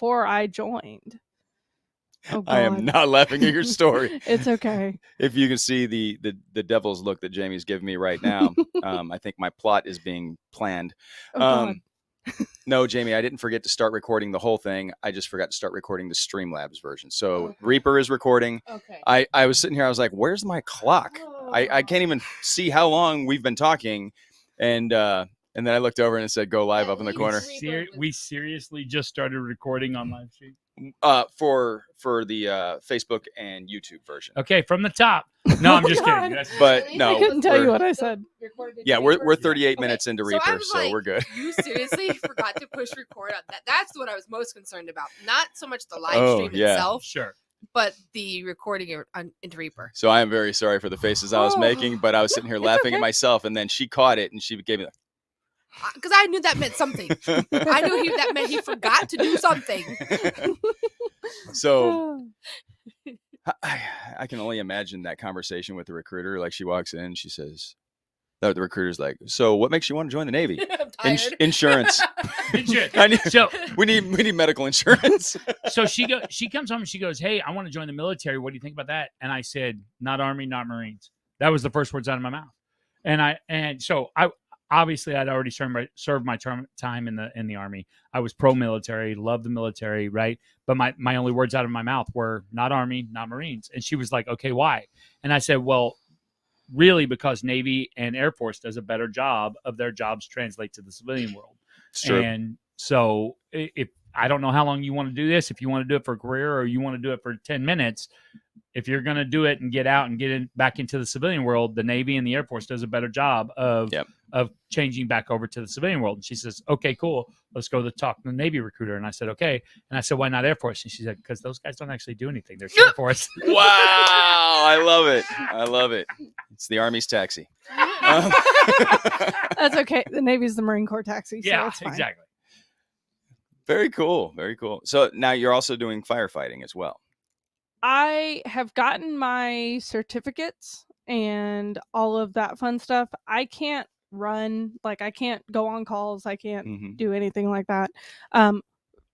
before I joined. Oh, God. I am not laughing at your story. It's okay. If you can see the devil's look that Jamie's giving me right now, I think my plot is being planned. Oh, God. No, Jamie, I didn't forget to start recording the whole thing. I just forgot to start recording the Streamlabs version. So Okay. Reaper is recording. Okay. I was sitting here. I was like, where's my clock? I can't even see how long we've been talking. And then I looked over and it said go live up in the corner. We seriously just started recording on live stream. For the Facebook and YouTube version. Okay, from the top. No, I'm just kidding. But no, I couldn't tell you what I said. Yeah, we're 38 minutes into Reaper, so we're good. You seriously forgot to push record on that. That's what I was most concerned about. Not so much the live stream itself, sure, but the recording into Reaper. So I am very sorry for the faces I was making, but I was sitting here laughing at myself, and then she caught it and she gave me because I knew that meant something. I knew that meant he forgot to do something. So I can only imagine that conversation with the recruiter. Like she walks in, she says, the recruiter's like, "So what makes you want to join the Navy?" Insurance. So we need medical insurance. So she comes home and she goes, "Hey, I want to join the military. What do you think about that?" And I said, "Not Army, not Marines." That was the first words out of my mouth. And so I obviously I'd already served my time in the Army. I was pro-military, loved the military, right? But my only words out of my mouth were not Army, not Marines. And she was like, "Okay, why?" And I said, "Well, really because Navy and Air Force does a better job of their jobs translate to the civilian world." Sure. And so if I don't know how long you want to do this, if you want to do it for a career or you want to do it for 10 minutes, if you're going to do it and get out and back into the civilian world, the Navy and the Air Force does a better job of changing back over to the civilian world. And she says, "Okay, cool. Let's go to talk to the Navy recruiter." And I said, "Okay." And I said, "Why not Air Force?" And she said, "Because those guys don't actually do anything. They're Air Force." Wow. I love it. I love it. It's the Army's taxi. That's okay. The Navy's the Marine Corps taxi. So Yeah, it's fine. exactly. Very cool. Very cool. So now you're also doing firefighting as well. I have gotten my certificates and all of that fun stuff. I can't run, like I can't go on calls. I can't do anything like that.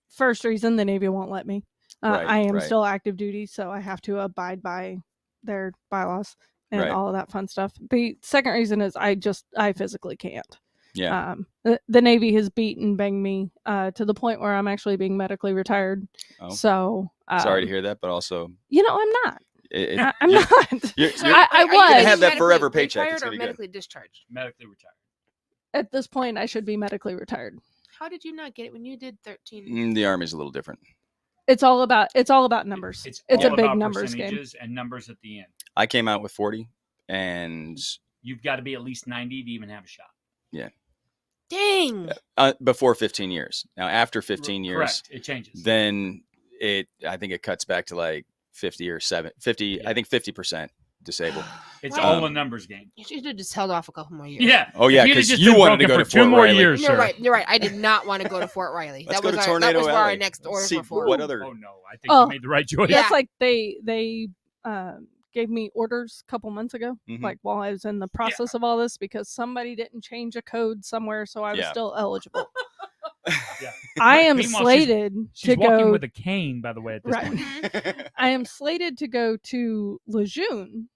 First reason, the Navy won't let me. I am still active duty, so I have to abide by their bylaws and all of that fun stuff. The second reason is I physically can't. Yeah. The Navy has banged me to the point where I'm actually being medically retired. Oh. So sorry to hear that, but also, I'm not. I'm not. I was gonna have that forever paycheck. Retired It's or gonna be medically discharged? Medically retired. At this point, I should be medically retired. How did you not get it when you did 13? The Army's a little different. It's all about numbers. It's a big numbers game. And numbers at the end. I came out with 40, and you've got to be at least 90 to even have a shot. Yeah. Dang. Before 15 years. Now, after 15 years, correct, it changes. Then I think it cuts back to like 50 or 50. Yeah. I think 50% disabled. It's all a numbers game. You should have just held off a couple more years. Yeah. Oh yeah, because you wanted to go to Fort Riley. Years, You're right. You're right. I did not want to go to Fort Riley. Let's that was Tornado that was where Alley. our next order were for. What other? Oh no, I think you made the right choice. That's like they gave me orders a couple months ago, like while I was in the process of all this, because somebody didn't change a code somewhere, so I was still eligible. I am slated she's to walking go with a cane, by the way. At this point, I am slated to go to Lejeune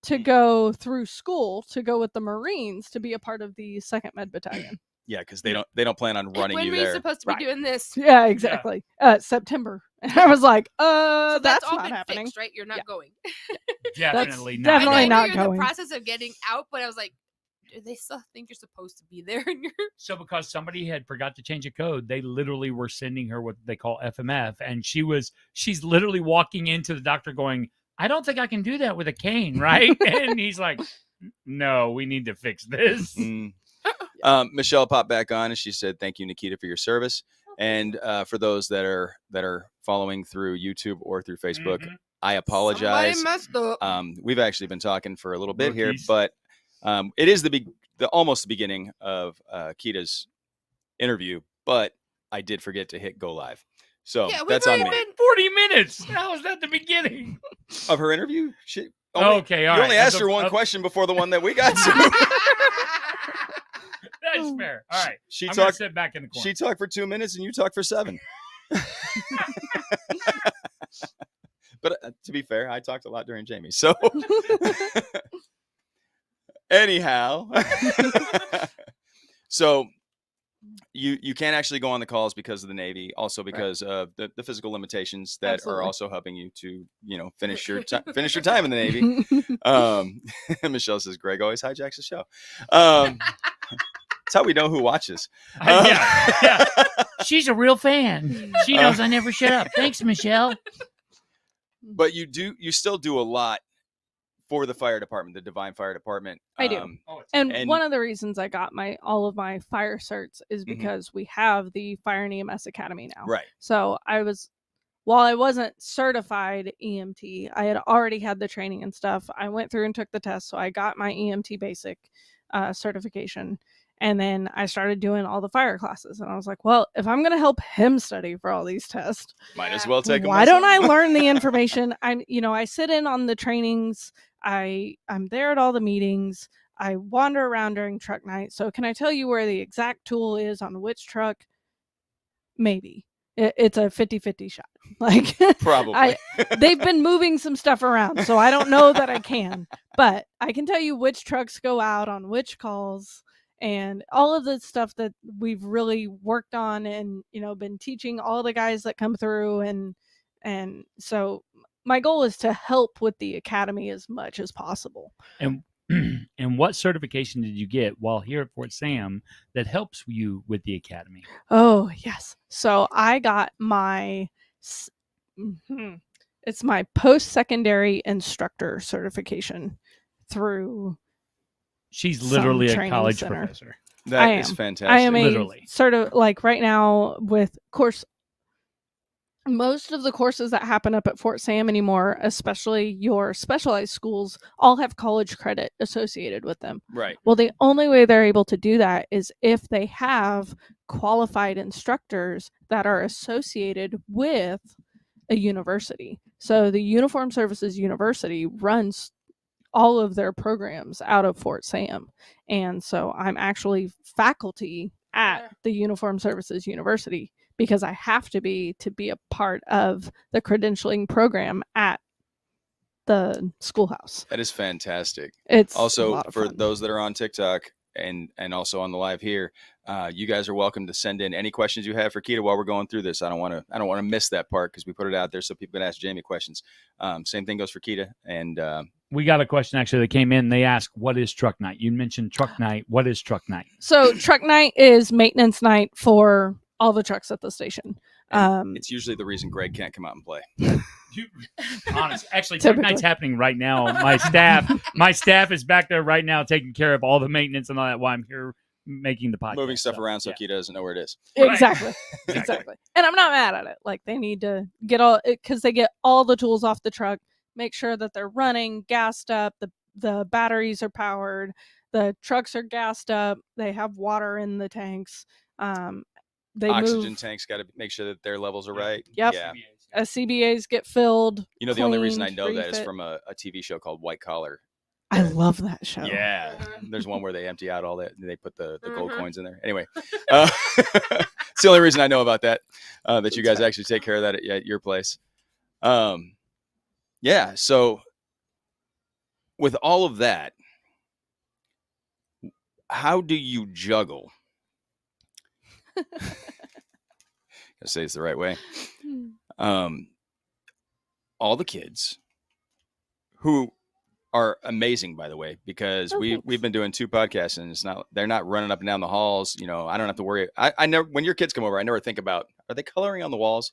to go through school to go with the Marines to be a part of the 2nd Med Battalion. Yeah, because they don't plan on running you there. When were you supposed to be doing this? Yeah, exactly. September. And I was like, so that's all not been happening. Fixed, right? You're not going. Definitely not. Definitely I know not you're going. in the process of getting out, but I was like, do they still think you're supposed to be there? So because somebody had forgot to change a code, they literally were sending her what they call FMF, and she's literally walking into the doctor going, "I don't think I can do that with a cane," right? And he's like, "No, we need to fix this." Michelle popped back on and she said, "Thank you, Nakita, for your service." And for those that are following through YouTube or through Facebook, I apologize. Somebody messed up. We've actually been talking for a little bit here, but it is almost the beginning of Kita's interview, but I did forget to hit go live. So that's on me. 40 minutes. How was that the beginning of her interview? Okay, all right. You only asked her one question before the one that we got to. That's fair. All right. She I'm talked. Sit back in the corner. She talked for 2 minutes, and you talked for 7. But to be fair, I talked a lot during Jamie. So anyhow, so you can't actually go on the calls because of the Navy, also because of the physical limitations that are also helping you to, finish your time in the Navy. Michelle says Greg always hijacks the show. That's how we know who watches. Yeah. She's a real fan. She knows I never shut up. Thanks, Michelle. But you still do a lot for the fire department, the Divine Fire Department. I do. And one of the reasons I got all of my fire certs is because we have the Fire and EMS Academy now. Right. So while I wasn't certified EMT, I had already had the training and stuff. I went through and took the test. So I got my EMT basic certification. And then I started doing all the fire classes. And I was like, well, if I'm going to help him study for all these tests, might as well take them. Why don't I learn the information? I sit in on the trainings. I'm there at all the meetings. I wander around during truck night. So can I tell you where the exact tool is on which truck? Maybe. It's a 50-50 shot. Like, probably. They've been moving some stuff around, so I don't know that I can. But I can tell you which trucks go out on which calls. And all of the stuff that we've really worked on and, been teaching all the guys that come through. And so my goal is to help with the academy as much as possible. And what certification did you get while here at Fort Sam that helps you with the academy? Oh, yes. So I got it's my post-secondary instructor certification through... She's literally a college professor. That is fantastic. I am literally. Sort of like right now with course. Most of the courses that happen up at Fort Sam anymore, especially your specialized schools, all have college credit associated with them. Right. Well, the only way they're able to do that is if they have qualified instructors that are associated with a university. So the Uniformed Services University runs all of their programs out of Fort Sam. And so I'm actually faculty at the Uniformed Services University because I have to be a part of the credentialing program at the schoolhouse. That is fantastic. It's also for those that are on TikTok and also on the live here, you guys are welcome to send in any questions you have for Kita while we're going through this. I don't want to miss that part because we put it out there so people can ask Jamie questions. Same thing goes for Kita. And we got a question actually that came in. They asked, what is truck night? You mentioned truck night. What is truck night? So truck night is maintenance night for all the trucks at the station. It's usually the reason Greg can't come out and play. Honest, actually, truck night's happening right now. My staff is back there right now taking care of all the maintenance and all that while I'm here making the podcast. Moving stuff around so Kita doesn't know where it is. Exactly. Exactly. And I'm not mad at it. Like they need to get because they get all the tools off the truck, make sure that they're running, gassed up, the batteries are powered, the trucks are gassed up, they have water in the tanks. Oxygen tanks got to make sure that their levels are right. Yep. Yeah. CBAs get filled. The only reason I know that is from a TV show called White Collar. I love that show. Yeah. There's one where they empty out all that and they put the gold coins in there. Anyway, it's the only reason I know about that, that you guys actually take care of that at your place. Yeah. So with all of that, how do you juggle? I say it's the right way. All the kids who are amazing, by the way, because we've been doing 2 podcasts and they're not running up and down the halls. I don't have to worry. I never, when your kids come over, I never think about, are they coloring on the walls?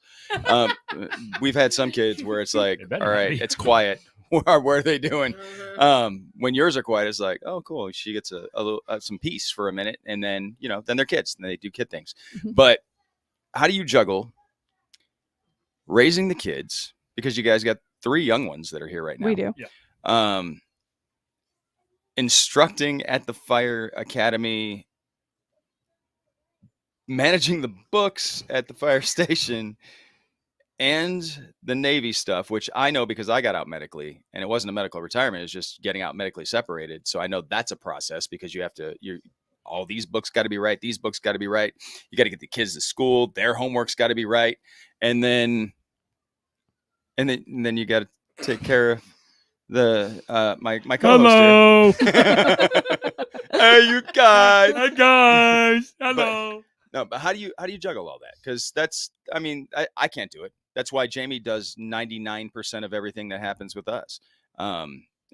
We've had some kids where it's like, all right, it's quiet. What are they doing? When yours are quiet, it's like, oh, cool. She gets a little some peace for a minute, and then then they're kids and they do kid things. But how do you juggle raising the kids, because you guys got 3 young ones that are here right now? We do. Yeah. Instructing at the fire academy, managing the books at the fire station, and the Navy stuff, which I know because I got out medically, and it wasn't a medical retirement. It was just getting out medically separated. So I know that's a process because you have to, all these books got to be right. These books got to be right. You got to get the kids to school. Their homework's got to be right. And then you got to take care of the my co-host here. Hey, you guys. Hey, guys. Hello. No, but how do you juggle all that? Because I can't do it. That's why Jamie does 99% of everything that happens with us.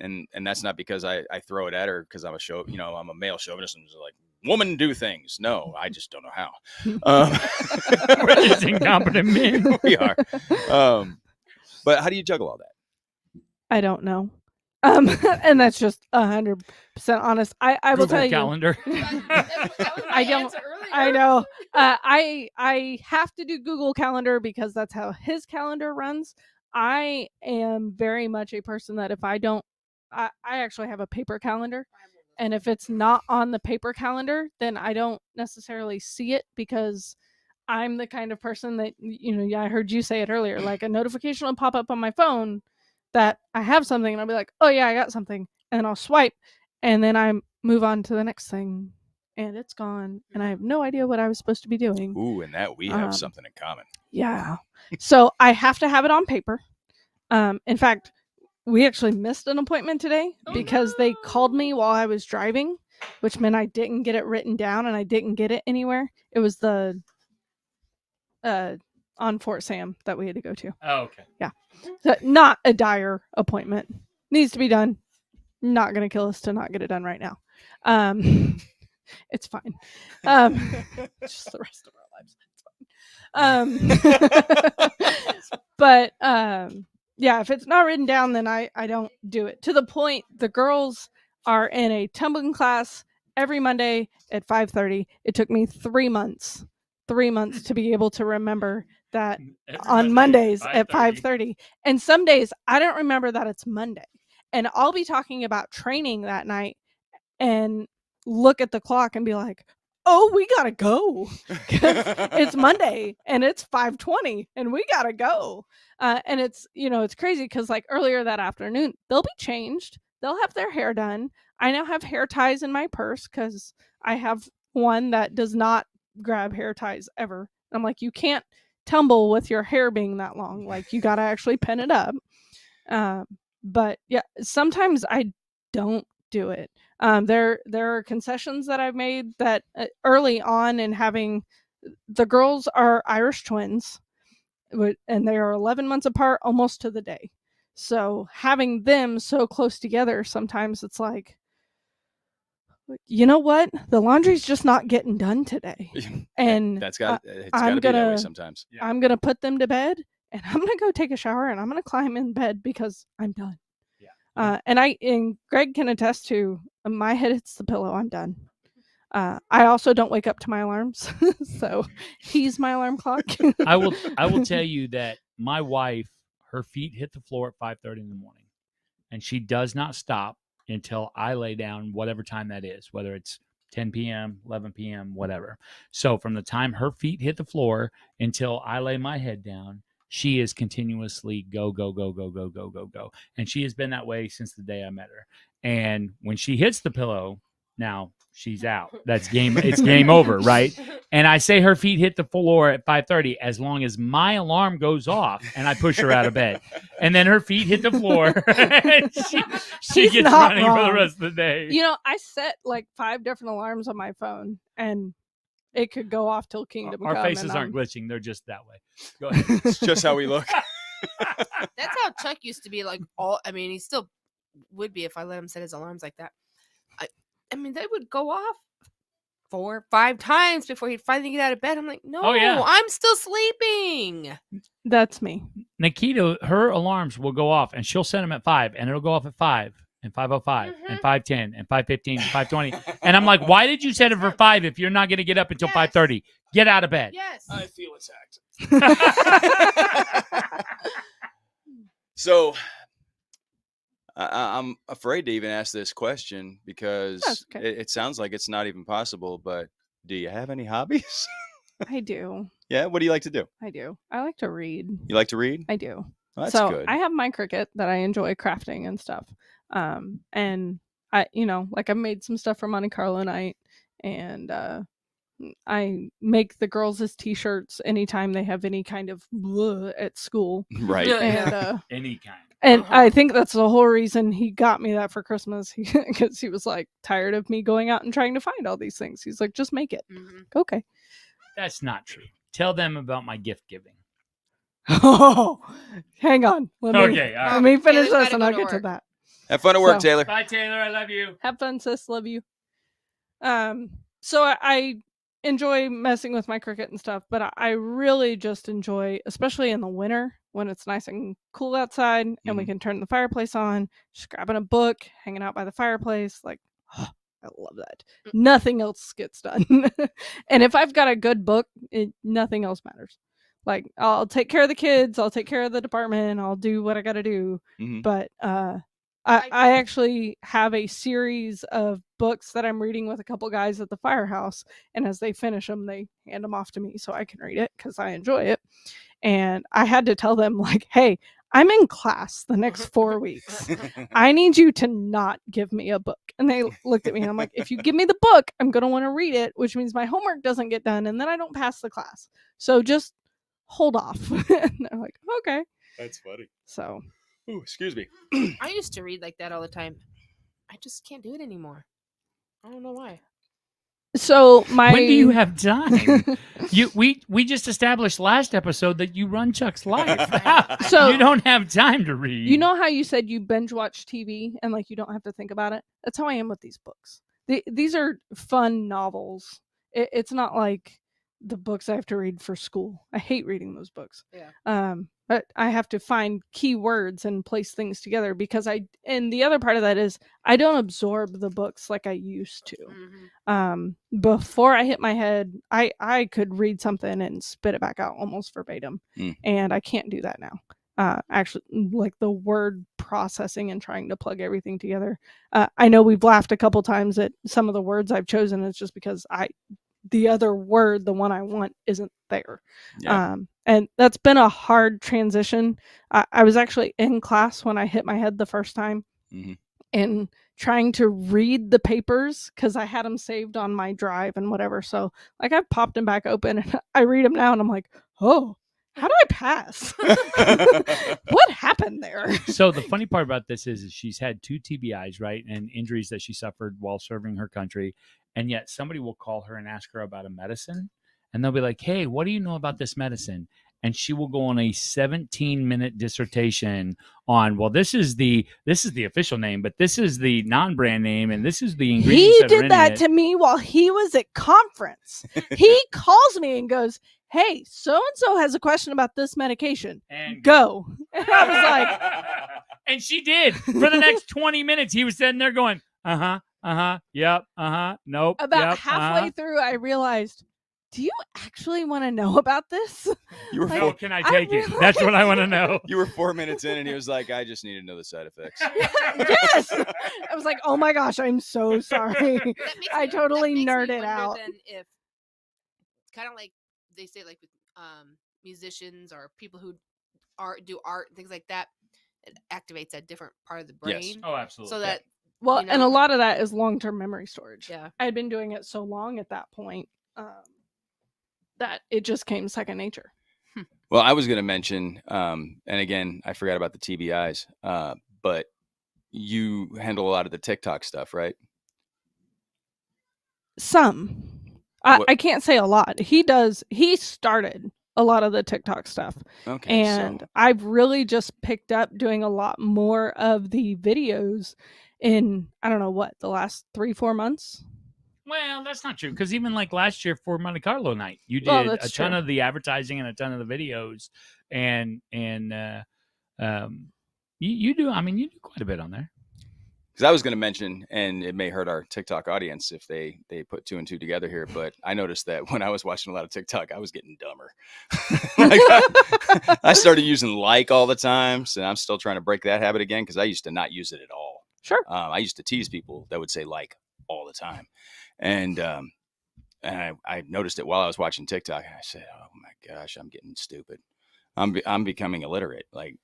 And that's not because I throw it at her because I'm I'm a male chauvinist and like, woman do things. No, I just don't know how. We're just incompetent men. We are. But how do you juggle all that? I don't know. And that's just 100% honest. I will tell you. Calendar. I don't. I know. I have to do Google Calendar because that's how his calendar runs. I am very much a person that if I don't, I actually have a paper calendar, and if it's not on the paper calendar, then I don't necessarily see it because I'm the kind of person that, I heard you say it earlier, like a notification will pop up on my phone that I have something and I'll be like, oh yeah, I got something. And I'll swipe and then I move on to the next thing and it's gone. And I have no idea what I was supposed to be doing. Ooh, and that we have something in common. Yeah. So I have to have it on paper. In fact, we actually missed an appointment today because they called me while I was driving, which meant I didn't get it written down and I didn't get it anywhere. It was the on Fort Sam that we had to go to. Oh, okay. Yeah. So not a dire appointment. Needs to be done. Not going to kill us to not get it done right now. It's fine. Just the rest of our lives. It's fine. But yeah, if it's not written down, then I don't do it. To the point, the girls are in a tumbling class every Monday at 5:30. It took me 3 months to be able to remember that on Mondays at 5:30. And some days I don't remember that it's Monday. And I'll be talking about training that night and look at the clock and be like, oh, we gotta go. It's Monday and it's 5:20 and we gotta go. And it's, it's crazy because like earlier that afternoon, they'll be changed. They'll have their hair done. I now have hair ties in my purse because I have one that does not grab hair ties ever. I'm like, you can't tumble with your hair being that long. Like you got to actually pin it up. But yeah, sometimes I don't do it. There are concessions that I've made that early on in having the girls are Irish twins and they are 11 months apart almost to the day. So having them so close together, sometimes it's like, you know what? The laundry's just not getting done today. And it's got to be that way sometimes. Yeah. I'm going to put them to bed and I'm going to go take a shower and I'm going to climb in bed because I'm done. Yeah. And Greg can attest to my head hits the pillow. I'm done. I also don't wake up to my alarms. So he's my alarm clock. I will tell you that my wife, her feet hit the floor at 5:30 in the morning and she does not stop until I lay down, whatever time that is, whether it's 10 p.m., 11 p.m., whatever. So from the time her feet hit the floor until I lay my head down, she is continuously go, go, go, go, go, go, go, go. And she has been that way since the day I met her. And when she hits the pillow, now she's out. It's game over, right? And I say her feet hit the floor at 5:30 as long as my alarm goes off and I push her out of bed. And then her feet hit the floor and she gets running for the rest of the day. I set like 5 different alarms on my phone and it could go off till kingdom come. Our faces aren't glitching. They're just that way. Go ahead. It's just how we look. That's how Chuck used to be like he still would be if I let him set his alarms like that. They would go off 4 or 5 times before he'd finally get out of bed. I'm like, no, I'm still sleeping. That's me. Nakita, her alarms will go off and she'll set them at 5 and it'll go off at 5 and 5:05 and 5:10 and 5:15 and 5:20. And I'm like, why did you set it for 5 if you're not going to get up until 5:30? Get out of bed. Yes. I feel attacked. So I'm afraid to even ask this question because it sounds like it's not even possible, but do you have any hobbies? I do. Yeah? What do you like to do? I do. I like to read. You like to read? I do. Well, that's good. I have my Cricut that I enjoy crafting and stuff. And I, like I made some stuff for Monte Carlo night and I make the girls' t-shirts anytime they have any kind of blah at school. Right. And any kind. And I think that's the whole reason he got me that for Christmas, because he was like tired of me going out and trying to find all these things. He's like, just make it. Okay. That's not true. Tell them about my gift giving. Oh, hang on. Let me finish Taylor's this gotta and go I'll to get to work. that. Have fun at work, So- Taylor. Bye, Taylor. I love you. Have fun, sis. Love you. So I enjoy messing with my Cricut and stuff, but I really just enjoy, especially in the winter when it's nice and cool outside and we can turn the fireplace on, just grabbing a book, hanging out by the fireplace. Like, I love that. Nothing else gets done. And if I've got a good book, nothing else matters. Like, I'll take care of the kids, I'll take care of the department, I'll do what I got to do. But I actually have a series of books that I'm reading with a couple guys at the firehouse, and as they finish them, they hand them off to me so I can read it because I enjoy it. And I had to tell them, like, hey, I'm in class the next 4 weeks. I need you to not give me a book. And they looked at me and I'm like, if you give me the book, I'm going to want to read it, which means my homework doesn't get done and then I don't pass the class. So just hold off. And they're like, okay. That's funny. So. Ooh, excuse me. I used to read like that all the time. I just can't do it anymore. I don't know why. So when do you have time? We just established last episode that you run Chuck's life. So you don't have time to read. You know how you said you binge watch TV and like you don't have to think about it? That's how I am with these books. These are fun novels. It's not like the books I have to read for school. I hate reading those books. Yeah. But I have to find key words and place things together because and the other part of that is I don't absorb the books like I used to. Before I hit my head, I could read something and spit it back out almost verbatim. And I can't do that now. Actually, like the word processing and trying to plug everything together. I know we've laughed a couple times at some of the words I've chosen. It's just because the other word, the one I want, isn't there. Yeah. And that's been a hard transition. I was actually in class when I hit my head the first time and trying to read the papers because I had them saved on my drive and whatever. So like I've popped them back open and I read them now and I'm like, oh, how do I pass? What happened there? So the funny part about this is she's had 2 TBIs, right? And injuries that she suffered while serving her country. And yet somebody will call her and ask her about a medicine. And they'll be like, hey, what do you know about this medicine? And she will go on a 17-minute dissertation on, well, this is the official name, but this is the non-brand name, and this is the ingredients. He did that to me while he was at conference. He calls me and goes, hey, so-and-so has a question about this medication. And go. And I was like... And she did. For the next 20 minutes, he was sitting there going, yep, nope. About halfway through, I realized, do you actually want to know about this? You were no, can I take it? That's what I want to know. You were 4 minutes in and he was like, I just need to know the side effects. Yes. I was like, oh my gosh, I'm so sorry. I totally nerded out. Then if it's kind of like they say, like with musicians or people who do art and things like that, it activates a different part of the brain. Yes. Oh, absolutely. So that well, and a lot of that is long-term memory storage. Yeah. I had been doing it so long at that point that it just came second nature. Well, I was going to mention, and again, I forgot about the TBIs, but you handle a lot of the TikTok stuff, right? Some. I can't say a lot. He started a lot of the TikTok stuff. Okay. And I've really just picked up doing a lot more of the videos in, I don't know what, the last 3-4 months. Well, that's not true, because even like last year for Monte Carlo night, you did a ton of the advertising and a ton of the videos, and you do. I mean, you do quite a bit on there. Because I was going to mention, and it may hurt our TikTok audience if they put 2 and 2 together here, but I noticed that when I was watching a lot of TikTok, I was getting dumber. I started using like all the time, so I'm still trying to break that habit again because I used to not use it at all. Sure. I used to tease people that would say like all the time. And I noticed it while I was watching TikTok, and I said, "Oh my gosh, I'm getting stupid. I'm becoming illiterate. Like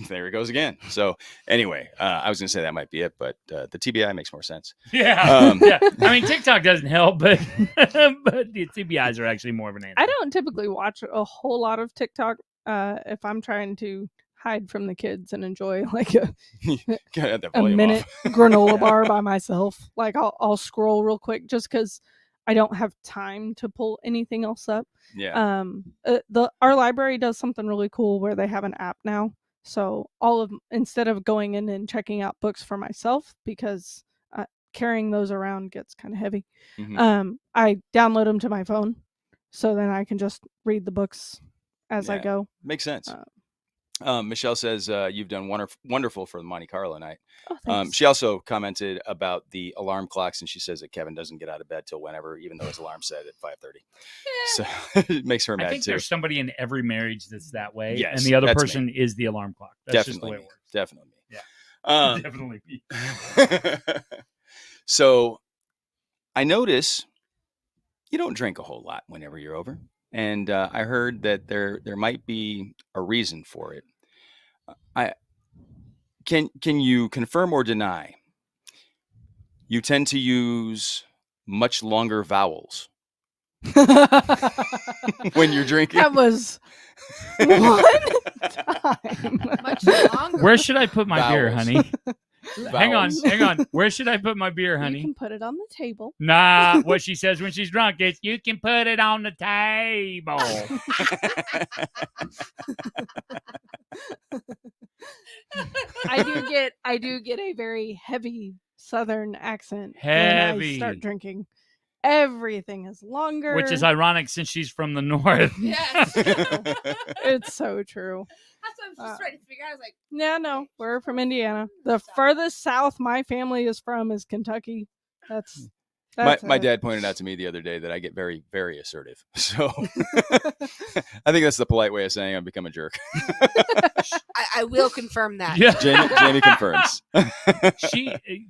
there it goes again. So anyway, I was gonna say that might be it, but the TBI makes more sense. Yeah, yeah. I mean, TikTok doesn't help, but the TBIs are actually more of an answer. I don't typically watch a whole lot of TikTok if I'm trying to hide from the kids and enjoy like a minute granola bar by myself. Like I'll scroll real quick just because I don't have time to pull anything else up. Yeah. Our library does something really cool where they have an app now. So instead of going in and checking out books for myself, because carrying those around gets kind of heavy, I download them to my phone, so then I can just read the books as I go. Makes sense. Michelle says you've done wonderful for the Monte Carlo night. Oh, thanks. She also commented about the alarm clocks, and she says that Kevin doesn't get out of bed till whenever, even though his alarm set at 5:30. So it makes her mad I think too. There's somebody in every marriage that's that way, yes, and the other person is the alarm clock. That's definitely just the way it works. Definitely. Yeah, definitely. So I notice you don't drink a whole lot whenever you're over. And I heard that there might be a reason for it. Can you confirm or deny? You tend to use much longer vowels when you're drinking. That was one time. Much longer. Where should I put my beer, Vowels. honey? Hang on. Where should I put my beer, honey? You can put it on the table. Nah, what she says when she's drunk is, you can put it on the table. I do get a very heavy Southern accent when Heavy. I start drinking. Everything is longer. Which is ironic since she's from the north. Yes. It's so true. That's what I was just trying to figure out. I was like, Yeah, no, we're from Indiana. The furthest south my family is from is Kentucky. That's my dad pointed out to me the other day that I get very, very assertive. So I think that's the polite way of saying I've become a jerk. I will confirm that. Yeah. Jamie confirms.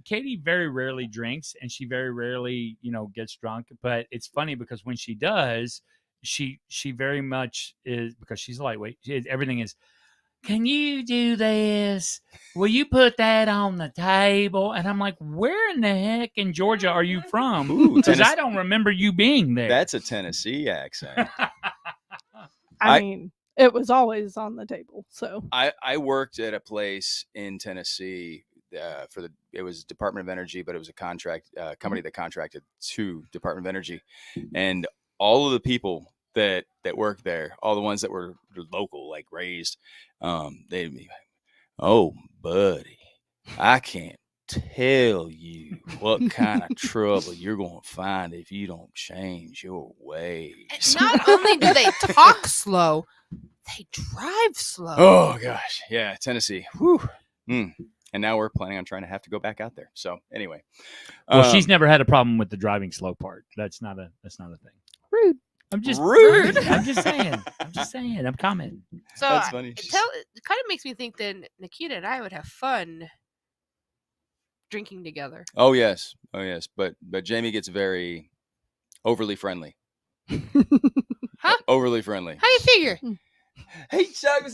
Katie very rarely drinks, and she very rarely, gets drunk. But it's funny because when she does, she very much is, because she's lightweight. Everything is, can you do this? Will you put that on the table? And I'm like, where in the heck in Georgia are you from? Because I don't remember you being there. That's a Tennessee accent. I mean, it was always on the table. So I worked at a place in Tennessee it was Department of Energy, but it was a contract company that contracted to Department of Energy, and all of the people that worked there, all the ones that were local, like raised, they'd be like, "Oh, buddy, I can't tell you what kind of trouble you're going to find if you don't change your ways." And not only do they talk slow, they drive slow. Oh gosh, yeah, Tennessee. Whew. And now we're planning on trying to have to go back out there. So anyway, well, she's never had a problem with the driving slow part. That's not a thing. rude. I'm just rude. I'm just saying. I'm commenting. So That's funny. it kind of makes me think that Nakita and I would have fun drinking together. Oh yes. But Jamie gets very overly friendly. Huh? Overly friendly. How you figure? Hey Chuck,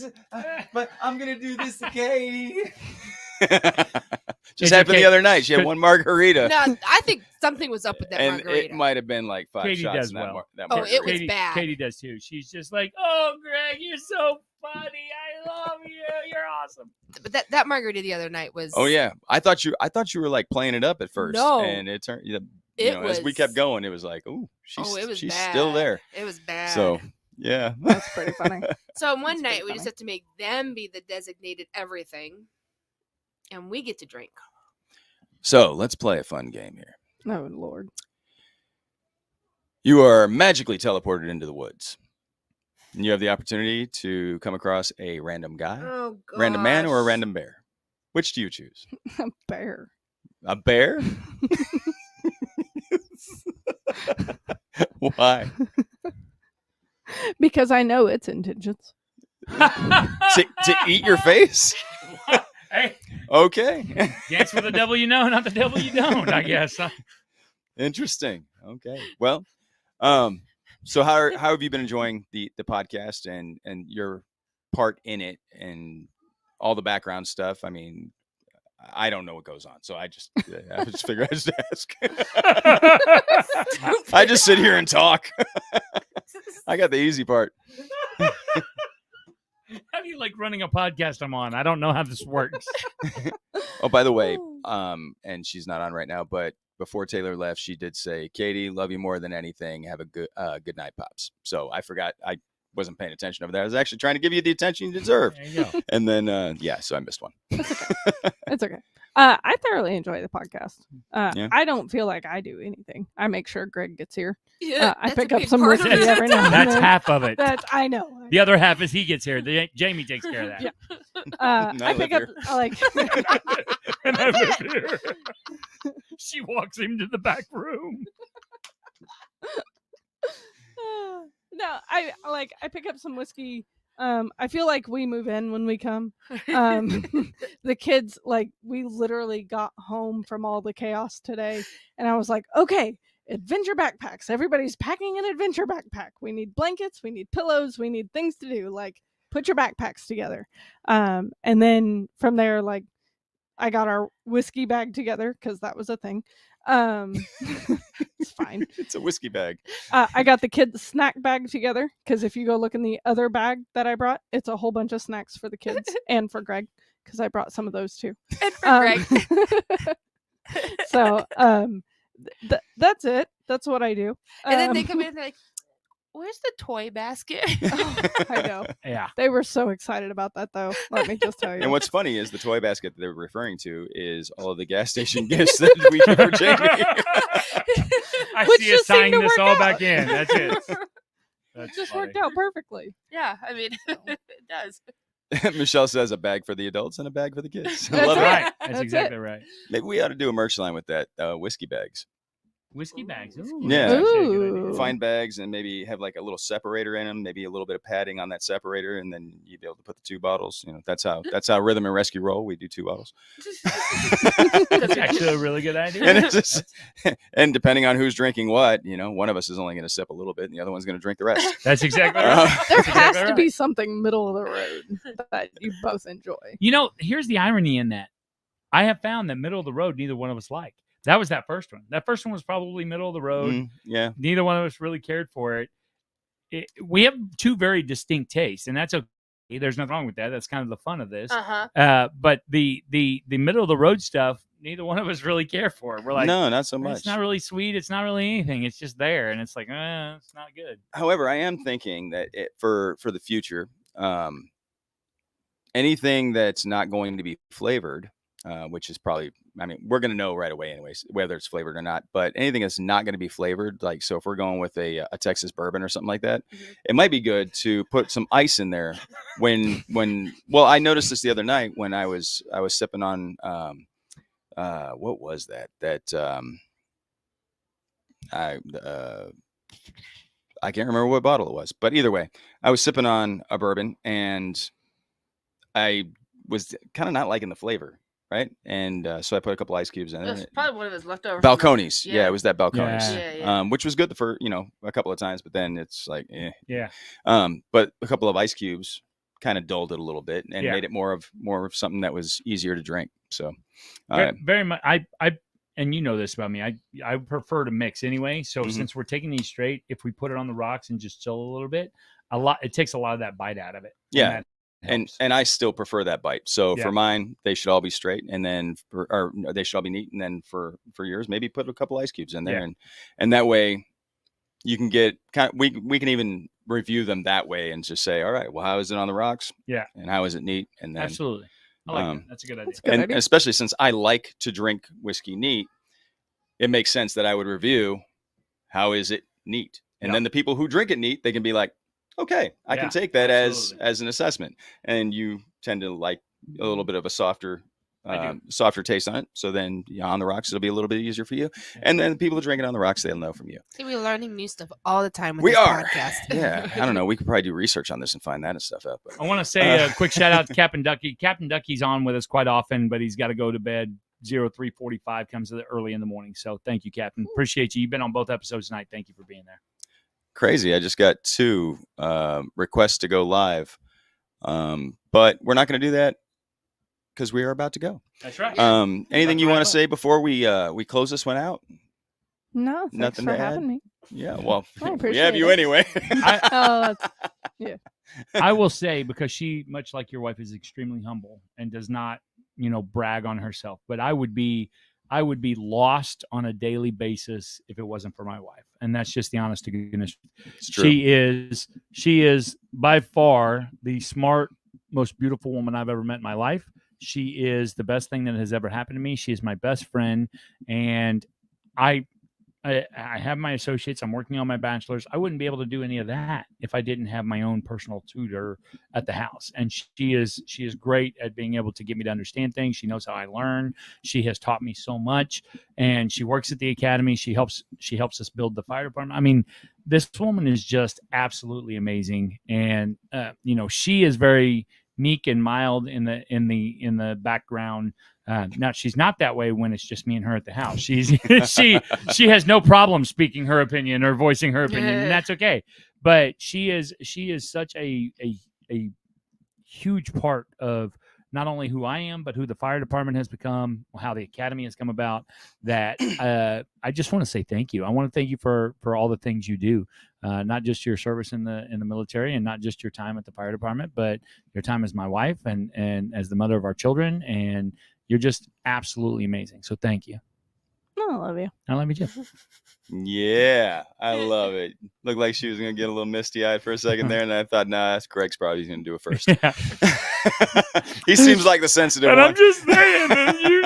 but I'm gonna do this to Katie. Just happened the other night. She had one margarita. No, I think something was up with that and margarita. it might have been like 5 Katie shots does in that, well. that Oh, margarita. it was bad. Katie does too. She's just like, "Oh, Greg, you're so funny. I love you. You're awesome." But that margarita the other night was. Oh yeah, I thought you were like playing it up at first. No. And it turned. As we was- kept going, it was like, "Oh, it was she's bad. still there." It was bad. So yeah, That's pretty funny. So one That's night pretty we just funny. have to make them be the designated everything, and we get to drink. So let's play a fun game here. Oh Lord. You are magically teleported into the woods. And you have the opportunity to come across a random guy, Oh god. random man, or a random bear. Which do you choose? A bear. A bear? Why? Because I know its intentions. To eat your face? Hey, Okay. dance with the devil you know, not the devil you don't. I guess. Interesting. Okay. Well, so how have you been enjoying the podcast and your part in it, and all the background stuff. I mean, I don't know what goes on, so I just figure I just ask. I just sit here and talk. I got the easy part. How do you like running a podcast I'm on? I don't know how this works. Oh, by the way, and she's not on right now, but before Taylor left, she did say, "Katie, love you more than anything. Have a good night, pops." So I forgot. I wasn't paying attention over there. I was actually trying to give you the attention you deserve. There you go. And then, so I missed one. It's okay. I thoroughly enjoy the podcast. Yeah. I don't feel like I do anything. I make sure Greg gets here. Yeah, I that's a pick up big some part of whiskey it. every now and That's then. half of it. I know. The other half is he gets here. Jamie takes care of that. Yeah. I I pick live up like. And I live here. She walks him to the back room. No, I pick up some whiskey. I feel like we move in when we come. The kids, like, we literally got home from all the chaos today, and I was like, okay, adventure backpacks. Everybody's packing an adventure backpack. We need blankets, we need pillows, we need things to do. Like, put your backpacks together. And then from there, like, I got our whiskey bag together because that was a thing. It's fine. It's a whiskey bag. I got the kids' snack bag together because if you go look in the other bag that I brought, it's a whole bunch of snacks for the kids and for Greg because I brought some of those too. And for Greg. So that's it. That's what I do. And then they come in and they're like, where's the toy basket? I know. Yeah. They were so excited about that though. Let me just tell you. And what's funny is the toy basket that they're referring to is all of the gas station gifts that we did for Jamie. I Which see us just seemed tying to this work all out. back in. That's it. It That's just funny. worked out perfectly. Yeah, I mean, it does. Michelle says a bag for the adults and a bag for the kids. I That's love it. it. Right. That's That's exactly right. Maybe we ought to do a merch line with that. Whiskey bags. Whiskey bags. Ooh, Yeah. that's actually a good idea. Ooh. Fine bags and maybe have like a little separator in them, maybe a little bit of padding on that separator, and then you'd be able to put the 2 bottles. You know, that's how Rhythm and Rescue roll. We do 2 bottles. That's actually a really good idea. And, it's just, and depending on who's drinking what, you know, one of us is only going to sip a little bit and the other one's going to drink the rest. That's exactly right. There That's has exactly to be right. something middle of the road that you both enjoy. You know, here's the irony in that. I have found that middle of the road, neither one of us liked. That was that first one. That first one was probably middle of the road. Yeah. Neither one of us really cared for it. We have 2 very distinct tastes, and that's okay. There's nothing wrong with that. That's kind of the fun of this. Uh-huh. But the middle of the road stuff, neither one of us really care for. We're like, no, not so much. It's not really sweet. It's not really anything. It's just there, and it's like, it's not good. However, I am thinking that for the future, anything that's not going to be flavored, which is probably, I mean, we're going to know right away anyways, whether it's flavored or not, but anything that's not going to be flavored, like, so if we're going with a Texas bourbon or something like that, it might be good to put some ice in there well, I noticed this the other night when I was sipping on, what was that? I can't remember what bottle it was, but either way, I was sipping on a bourbon and I was kind of not liking the flavor. Right. And so I put a couple ice cubes in It was it. probably one of his leftovers. Balcones. Yeah. Yeah, it was that Balcones. Yeah. Which was good for, a couple of times, but then it's like, eh. Yeah. But a couple of ice cubes kind of dulled it a little bit and Yeah. made it more of something that was easier to drink. So Very much. I and you know this about me. I prefer to mix anyway. So since we're taking these straight, if we put it on the rocks and just chill a little bit, it takes a lot of that bite out of it. yeah. And I still prefer that bite. So Yeah. for mine, they should all be straight, and then they should all be neat. And then for yours, maybe put a couple ice cubes in there, Yeah. and that way you can get we can even review them that way and just say, all right, well, how is it on the rocks? Yeah. And how is it neat? And then Absolutely. I like that. That's a good idea. Good and idea. especially since I like to drink whiskey neat, it makes sense that I would review how is it neat, and then the people who drink it neat, they can be like, okay, I can take that absolutely. as an assessment. And you tend to like a little bit of a softer I taste on it. So then on the rocks, it'll be a little bit easier for you. And then the people who drink it on the rocks, they'll know from you. See, we're learning new stuff all the time with We this are. podcast. Yeah. I don't know. We could probably do research on this and find that and stuff out. But I want to say a quick shout out to Captain Ducky. Captain Ducky's on with us quite often, but he's got to go to bed. 03:45 comes early in the morning. So thank you, Captain. Appreciate you. You've been on both episodes tonight. Thank you for being there. crazy. I just got 2 requests to go live. But we're not going to do that because we are about to go. That's right. Anything you want to say before we close this one out? No, thanks Nothing for to having add? me. Yeah, well, I we appreciate have you it. anyway. I will say, because she, much like your wife, is extremely humble and does not, brag on herself. But I would be lost on a daily basis if it wasn't for my wife, and that's just the honest to goodness. It's true. She is by far the smart, most beautiful woman I've ever met in my life. She is the best thing that has ever happened to me. She is my best friend, and I have my associates. I'm working on my bachelor's. I wouldn't be able to do any of that if I didn't have my own personal tutor at the house. And she is great at being able to get me to understand things. She knows how I learn. She has taught me so much, and she works at the academy. She helps us build the fire department. I mean, this woman is just absolutely amazing. And she is very meek and mild in the background. Now she's not that way when it's just me and her at the house. She has no problem speaking her opinion or voicing her opinion, and that's okay. But she is such a huge part of not only who I am, but who the fire department has become, how the academy has come about, that I just want to say thank you. I want to thank you for all the things you do, not just your service in the military and not just your time at the fire department, but your time as my wife and as the mother of our children. And you're just absolutely amazing. So thank you. No, I love you. I love you too. Yeah, I love it. Looked like she was going to get a little misty-eyed for a second there, and I thought, nah, that's Greg's probably going to do it first. Yeah. He seems like the sensitive one. I'm just saying, man, you're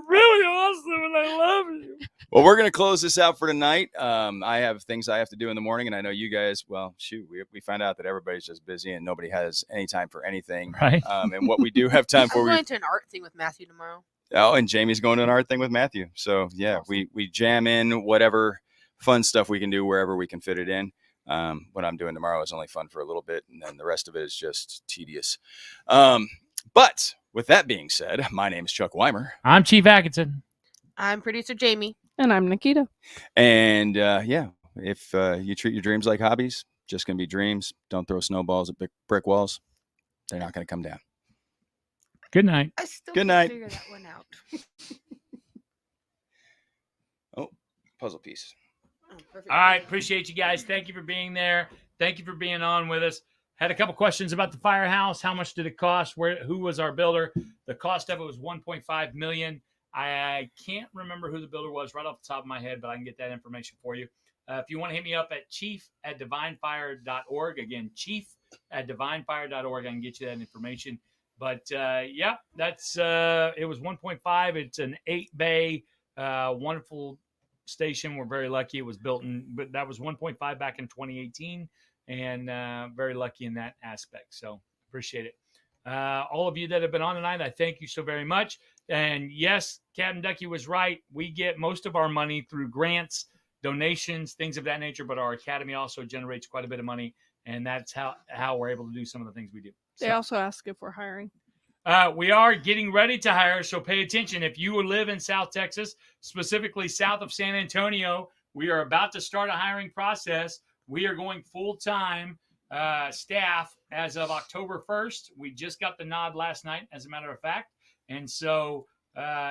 really awesome, and I love you. Well, we're going to close this out for tonight. I have things I have to do in the morning, and I know you guys, well, shoot, we found out that everybody's just busy and nobody has any time for anything. Right. And what we do have time for. I'm going to an art thing with Matthew tomorrow. Oh, and Jamie's going to an art thing with Matthew. So, yeah, we jam in whatever fun stuff we can do wherever we can fit it in. What I'm doing tomorrow is only fun for a little bit, and then the rest of it is just tedious. But with that being said, my name is Chuck Weimer. I'm Chief Atkinson. I'm producer Jamie. And I'm Nakita. And, if you treat your dreams like hobbies, just going to be dreams. Don't throw snowballs at brick walls. They're not going to come down. Good night. I still Good can't night. figure that one out. Oh, puzzle piece. Oh, perfect. All right. Appreciate you guys. Thank you for being there. Thank you for being on with us. Had a couple questions about the firehouse. How much did it cost? Who was our builder? The cost of it was $1.5 million. I can't remember who the builder was right off the top of my head, but I can get that information for you. If you want to hit me up at chief@divinefire.org. Again, chief@divinefire.org. I can get you that information. But that's it was 1.5. It's an 8-bay, wonderful station. We're very lucky it was built but that was 1.5 back in 2018, and very lucky in that aspect. So appreciate it. All of you that have been on tonight, I thank you so very much. And yes, Captain Ducky was right. We get most of our money through grants, donations, things of that nature, but our academy also generates quite a bit of money, and that's how we're able to do some of the things we do. They also ask if we're hiring. We are getting ready to hire, so pay attention. If you live in South Texas, specifically south of San Antonio, we are about to start a hiring process. We are going full-time staff as of October 1st. We just got the nod last night, as a matter of fact. And so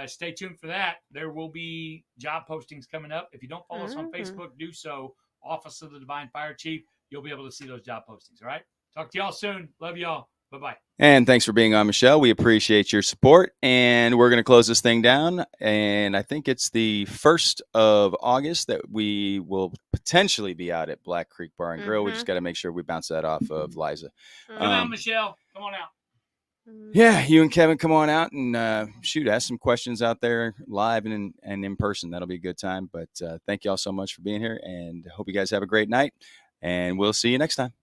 stay tuned for that. There will be job postings coming up. If you don't follow us on Facebook, do so. Office of the Divine Fire Chief. You'll be able to see those job postings. All right? Talk to y'all soon. Love y'all. Bye-bye. And thanks for being on, Michelle. We appreciate your support. And we're going to close this thing down. And I think it's the 1st of August that we will potentially be out at Black Creek Bar and Grill. We just got to make sure we bounce that off of Liza. Come on, Michelle. Come on out. Yeah, you and Kevin come on out and ask some questions out there live and in person. That'll be a good time. But thank you all so much for being here, and hope you guys have a great night. And we'll see you next time.